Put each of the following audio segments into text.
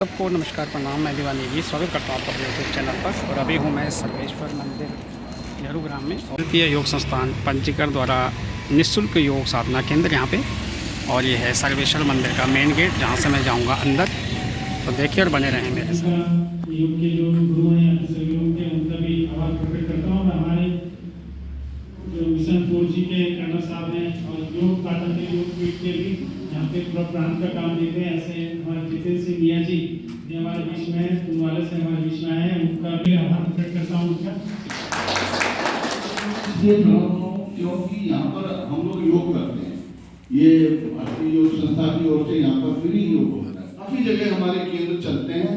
सबको नमस्कार प्रणाम। मैं दीवानी जी स्वागत करता हूँ आपका यूट्यूब चैनल पर। और अभी हूँ मैं सर्वेश्वर मंदिर नेहरू ग्राम में। भारतीय योग संस्थान पंजीकरण द्वारा निःशुल्क योग साधना केंद्र यहाँ पे, और ये है सर्वेश्वर मंदिर का मेन गेट जहाँ से मैं जाऊँगा अंदर। तो देखिए और बने रहें मेरे साथ। योग के जो गुरु हैं सभी लोगों के उनका भी आभार प्रकट करता हूँ। हमारे जो मिशन 4G के कर्नल साहब हैं और योग पाटन के योग पीठ के भी यहाँ पे पूरा प्रांत का काम देते हैं। ऐसे हमारे जितेंद्र सिंह मियाँ जी ये हमारे बीच में है, पुनवाले से हमारे बीच में आए हैं, उनका भी आभार प्रकट करता हूँ उनका। क्योंकि यहाँ पर हम लोग योग करते हैं, ये भारतीय योग संस्था की ओर से यहाँ पर फ्री योग होता है। काफी जगह हमारे केंद्र चलते हैं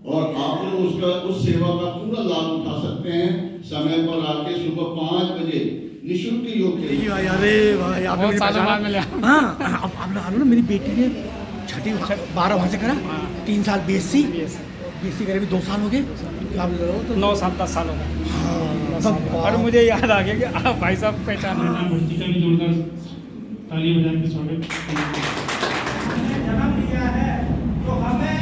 और आप लोग उसका उस सेवा का पूरा लाभ उठा सकते हैं। समय पर आके सुबह 5 बजे निःशुल्क योग के लिए। अरे वाह, बहुत सालों बाद मिले। हाँ, अब ना मेरी बेटी ने 12 वहाँ से करा, 3 साल BSc करे भी 2 साल हो गए। अब तो 9 साल 10 साल हो गए। हाँ, और मुझे याद आ गया कि आप भाई साहब पहचान लेना। मूर्ति का भी जोरदार ताली बजा के स्वागत। जन्म लिया है तो हमें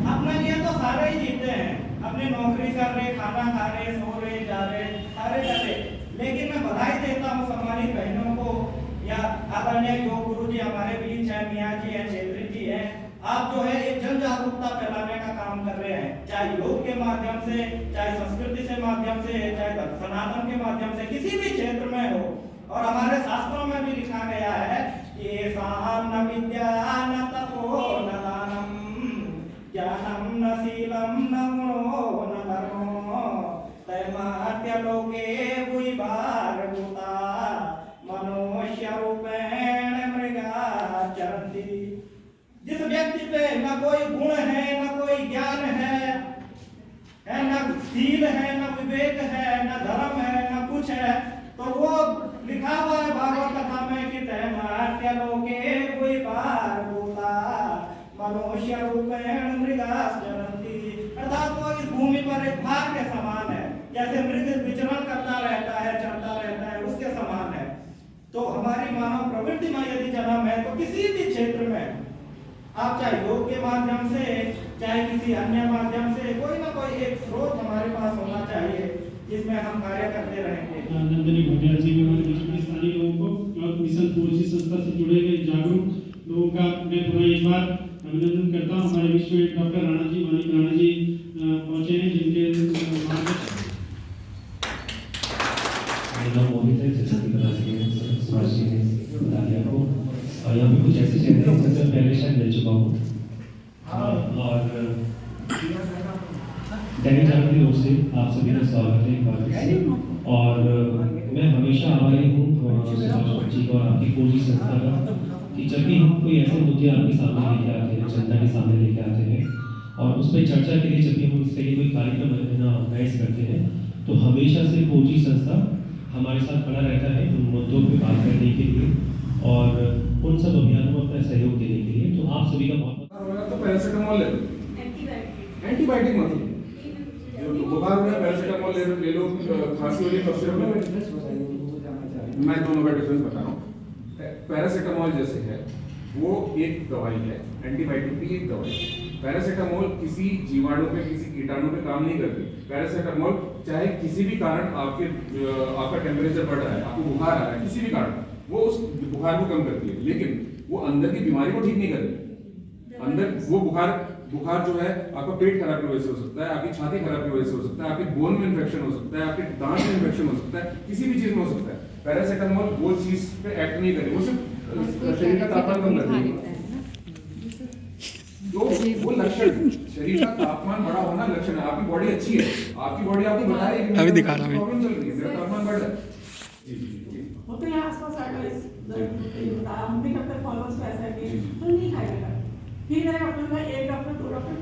अपना लिए तो सारे ही जीते हैं, अपनी नौकरी कर रहे, खाना खा रहे, सो रहे, जा रहे, सारे कर रहे। लेकिन मैं बधाई देता हूँ हमारी बहनों को या आदरणीय योग गुरु जी हमारे बीच है, मियाँ जी हैं, चेत्री जी हैं। आप जो है एक जन जागरूकता फैलाने का काम कर रहे हैं, चाहे योग के माध्यम से, चाहे संस्कृति से माध्यम से, चाहे सनातन के माध्यम से, किसी भी क्षेत्र में हो। और हमारे शास्त्रों में भी लिखा गया है कि साहम न विद्या न तपो न दानम ज्ञानम न शीलम न गुणो न धर्मो तैमात्य लोके भूयिभार भूता मनुष्य रूपेण मृगा चरन्ति। जिस व्यक्ति पे न कोई गुण है, न कोई ज्ञान है, न शील है, न विवेक है, न धर्म है, न कुछ है, तो वो लिखा हुआ है भागवत कथा में कि तैमात्य लोके भूयिभार भूता मनुष्य रूपेण मृगा चरन्ति। अर्थात वो इस भूमि पर एक भार के समान है, जैसे मृग विचरण करता रहता है, चलता रहता है, उसके समान है। तो हमारी मानव प्रवृत्ति में यदि जन्म है तो किसी भी क्षेत्र में आप चाहे योग के माध्यम से, चाहे किसी अन्य माध्यम से, कोई ना कोई एक स्रोत हमारे पास होना चाहिए जिसमें हम कार्य करते रहेंगे। नंदनी भटिया जी हमारे बीच में स्थानीय लोगों को और मिशन 4G संस्था से जुड़े हुए जागरूक लोगों का मैं पुनः एक बार अभिनंदन करता हूँ। हमारे बीच में डॉक्टर राणा जी, मानिक राणा जी पहुंचे हैं, जिनके मोहित है जैसे कि बता सके सुभाष जी ने बता दिया आपको। और यहाँ पे कुछ ऐसे चेहरे हैं जिनसे पहले शायद मिल चुका हूँ। और दैनिक जागरण की ओर से आप सभी का स्वागत है एक बार फिर से। और मैं हमेशा आभारी हूँ सुभाष जी और आपकी 4G संस्था का कि जब भी हम कोई ऐसे मुद्दे आपके सामने लेके आते हैं, जनता के सामने लेके आते हैं और उस पर चर्चा के लिए जब भी हम इस तरह कोई कार्यक्रम ऑर्गेनाइज करते हैं तो हमेशा से 4G संस्था हमारे साथ खड़ा रहता है उन मुद्दों पर बात करने के लिए और उन सब अभियानों में अपना सहयोग देने के लिए। तो आप सभी का बहुत तो पैरासिटामोल ले लो, एंटीबायोटिक मतलब बुखार में पैरासिटामोल ले लो, खांसी हो रही है सिरप ले लो। मैं दोनों का डिफरेंस बता रहा हूँ। पैरासिटामोल जैसे है वो एक दवाई है, एंटीबायोटिक भी एक दवाई है। पैरासिटामोल किसी जीवाणु पे, किसी कीटाणु पे काम नहीं करती। पैरासिटामोल चाहे किसी भी कारण आपका टेम्परेचर बढ़ रहा है, आपको बुखार आ रहा है, किसी भी कारण वो उस बुखार को कम करती है, लेकिन वो अंदर की बीमारी को ठीक नहीं करती। अंदर वो बुखार जो है आपका पेट खराब की वजह से हो सकता है, आपकी छाती खराब की वजह से हो सकता है, आपके बोन में इन्फेक्शन हो सकता है, आपके दांत में इन्फेक्शन हो सकता है, किसी भी चीज में हो सकता है। पैरासिटामोल वो चीज पे एक्ट नहीं करे, वो सिर्फ शरीर का तापमान कम कर देगी। तो वो लक्षण, शरीर का तापमान बढ़ा होना लक्षण है। आपकी बॉडी अच्छी है, आपकी बॉडी आपको बता रही है कि अभी दिखा रहा हूं प्रॉब्लम चल रही है, मेरा तापमान बढ़ रहा है। होते हैं आसपास हम भी करते फॉलोअर्स ऐसा है कि तो नहीं खाएगा। फिर मेरे डॉक्टर का एक डॉक्टर, 2 डॉक्टर,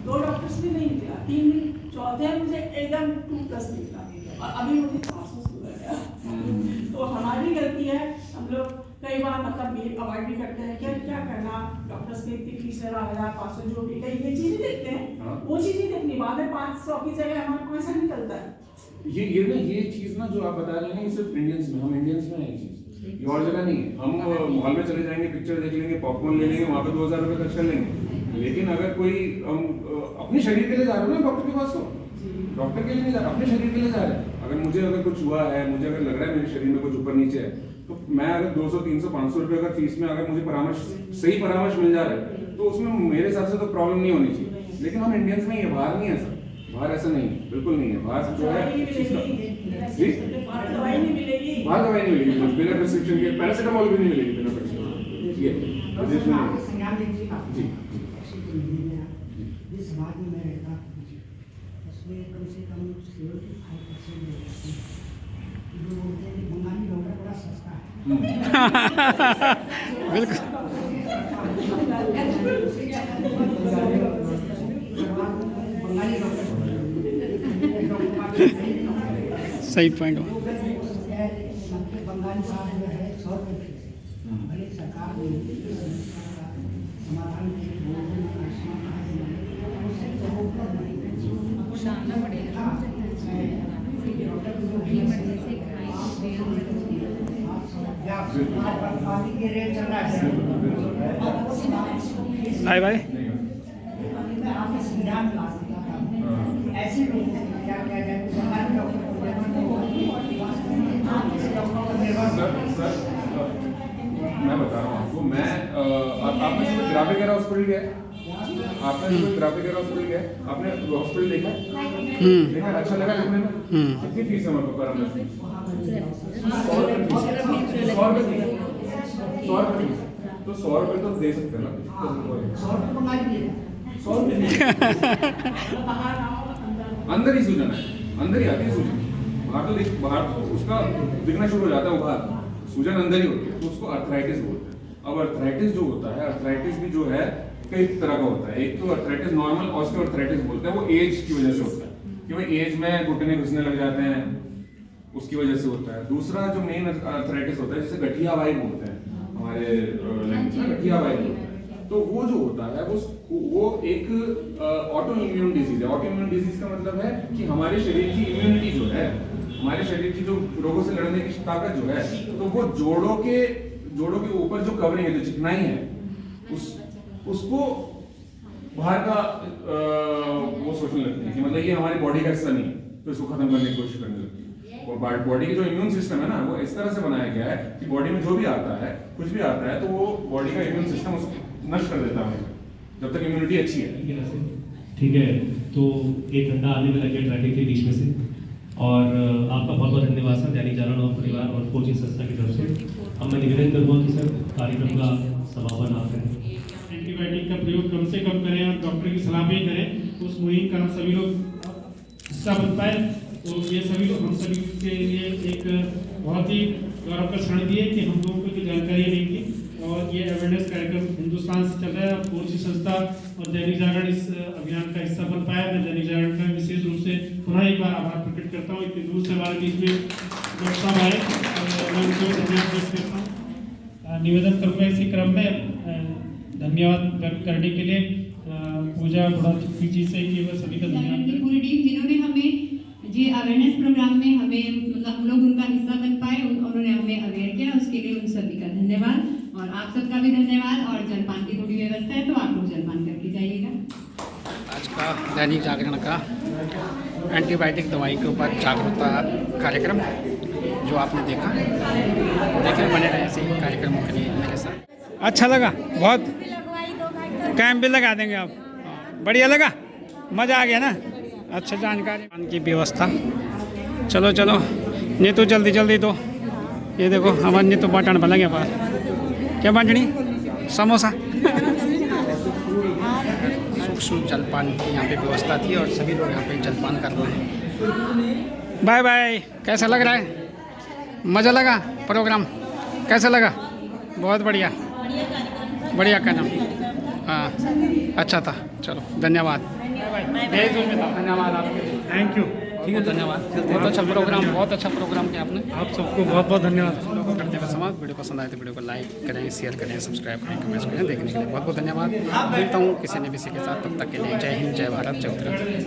2 डॉक्टर्स भी नहीं निकला, 3 दिन, चौथे मुझे एकदम 2+ निकला और अभी मुझे 400 हो गया। तो हमारी गलती है, हम लोग कई बार मतलब अवॉइड भी करते हैं कि क्या करना, डॉक्टर्स के इतनी फीस लगा 1500 जो भी कई ये चीजें देखते हैं, वो चीजें देखनी बाद में 500 की जगह हमारे को ऐसा निकलता है। ये चीज ना जो आप बता रहे हैं ये सिर्फ इंडियंस में, हम इंडियंस में है ये चीज, ये और जगह नहीं है। हम मॉल में चले जाएंगे, पिक्चर देख लेंगे, पॉपकॉर्न ले लेंगे, वहाँ पे 2000 रुपए खर्च कर लेंगे, लेकिन अगर कोई अपने शरीर के लिए जा रहे हो ना डॉक्टर के पास, तो डॉक्टर के लिए नहीं जा रहे, अपने शरीर के लिए जा रहे हैं। अगर मुझे अगर कुछ हुआ है, मुझे अगर लग रहा है मेरे शरीर में कुछ ऊपर नीचे है, तो मैं अगर 200 300 500 रुपये अगर फीस में अगर मुझे परामर्श, सही परामर्श मिल जा रहा है, तो उसमें मेरे हिसाब से तो प्रॉब्लम नहीं होनी चाहिए। लेकिन हम इंडियंस में ये बाहर नहीं है सर, बाहर ऐसा नहीं है, बिल्कुल नहीं है। बाहर जो है जी, बाहर दवाई नहीं मिलेगी बिना प्रिस्क्रिप्शन के, पैरासिटामोल भी नहीं मिलेगी बिना प्रिस्क्रिप्शन के। जी जिस समाज में मैं रहता उसमें कम से कम 75% लोग ऐसे हैं जो बोलते हैं कि बंगाली डॉक्टर बड़ा सस्ता है। बिल्कुल बंगाली डॉक्टर सही पॉइंट हो। बंगाली साहब जो है 100 रुपये फीस है, भले सरकार ने समाधान के बाय बाय। ऐसे लोगों को क्या किया जाए, सरकारी डॉक्टर सर मैं बता रहा हूँ आपको, मैं आपने सुबह ग्राफिक एरा हॉस्पिटल गया, आपने सुबह ग्राफिक एरा हॉस्पिटल गया, आपने हॉस्पिटल देखा, देखा अच्छा लगा देखने में? कितनी फीस है हमारे परामर्श फीस? 100 रुपये फीस। 100 रुपये फीस, तो 100 रुपये तो दे सकते हैं ना। 100 रुपये अंदर ही सूजन है, अंदर ही आती है सूजन, बाहर तो उसका दिखना शुरू हो जाता है, बाहर सूजन अंदर ही होती है, तो उसको अर्थराइटिस बोलते हैं। अब अर्थराइटिस जो होता है, अर्थराइटिस भी जो है कई तरह का होता है। एक तो अर्थराइटिस नॉर्मल ऑस्टियोआर्थराइटिस बोलते हैं, वो एज की वजह से होता है कि भाई एज में घुटने घुसने लग जाते हैं, उसकी वजह से होता है। दूसरा जो मेन अर्थराइटिस होता है जिसे गठिया वाई बोलते हैं हमारे लैंग्वेज में, गठिया वाई बोलते हैं, तो वो जो होता है वो एक ऑटो इम्यून डिजीज है। ऑटो इम्यून डिजीज का मतलब है कि हमारे शरीर की इम्यूनिटी जो है, हमारे शरीर की जो रोगों से लड़ने की ताकत जो है, तो वो जोड़ों के ऊपर जो कवरिंग है, जो चिकनाई है, उसको बाहर का वो सोचने लगती है कि मतलब ये हमारी बॉडी का हिस्सा नहीं है, तो इसको खत्म करने की कोशिश करने लगती है। और बॉडी की जो इम्यून सिस्टम है ना, वो इस तरह से बनाया गया है कि बॉडी में जो भी आता है, कुछ भी आता है, तो वो बॉडी का इम्यून सिस्टम उसको नष्ट कर देता है जब तक इम्यूनिटी अच्छी है। ठीक है, तो 1 घंटा आने में लगे ट्रैफिक के बीच में से, और आपका बहुत बहुत धन्यवाद सर, दैनिक जागरण और परिवार और कोचिंग संस्था की तरफ से। अब मैं निवेदन करूँगा कि सर कार्यक्रम का समापन आप करें। एंटीबायोटिक का प्रयोग कम से कम करें और डॉक्टर की सलाह भी करें, उस मुहिम का हम सभी लोग हिस्सा बन पाए। तो ये सभी लोग हम सभी के लिए एक बहुत ही गौरव का क्षण दिए कि हम लोगों को जानकारी नहीं थी, और ये अवेयरनेस कार्यक्रम हिंदुस्तान से चल रहा है। कोचिंग संस्था और दैनिक जागरण इस अभियान का हिस्सा बन पाया। मैं दैनिक जागरण का विशेष रूप से पुनः एक बार आभार प्रकट करता हूँ, इतनी दूर से हमारे बीच में डॉक्टर साहब आए, मैं उनको धन्यवाद व्यक्त करता हूँ। निवेदन करूँगा इसी क्रम में धन्यवाद व्यक्त करने के लिए पूजा बड़ा जी से कि वह सभी का धन्यवाद। पूरी टीम जिन्होंने हमें जी अवेयरनेस प्रोग्राम में हमें मतलब हम लोग उनका हिस्सा बन पाए, उन्होंने हमें अवेयर किया, उसके लिए उन सभी का धन्यवाद। और आप सबका भी धन्यवाद। और जलपान की थोड़ी व्यवस्था है, तो आप लोग जलपान करके जाइएगा। आज का दैनिक जागरण का एंटीबायोटिक दवाई के ऊपर जागरूकता कार्यक्रम जो आपने देखा, देखिए बने रहे ऐसे ही कार्यक्रमों के लिए मेरे साथ। अच्छा लगा बहुत, कैंप भी लगा देंगे आप, बढ़िया लगा, मज़ा आ गया ना। अच्छा जानकारी की व्यवस्था, चलो नहीं तो जल्दी तो ये देखो हमारे तो बटन बनेंगे पास, क्या बांटनी समोसा। सूक्ष्म जलपान की यहाँ पे व्यवस्था थी और सभी लोग यहाँ पे जलपान कर रहे हैं। Bye bye. कैसा लग रहा है? मज़ा लगा? प्रोग्राम कैसा लगा? बहुत बढ़िया कार्यक्रम, हाँ अच्छा था। चलो धन्यवाद, धन्यवाद आपके, थैंक यू, ठीक है धन्यवाद। बहुत अच्छा प्रोग्राम किया आपने, आप सबको बहुत बहुत धन्यवाद। करते हुए समाप्त। वीडियो पसंद आए तो वीडियो को लाइक करें, शेयर करें, सब्सक्राइब करें, कमेंट्स करें। देखने के लिए बहुत बहुत धन्यवाद। मिलता हूँ किसी न किसी के साथ, तब तक के लिए जय हिंद, जय भारत, जय उत्तराखंड।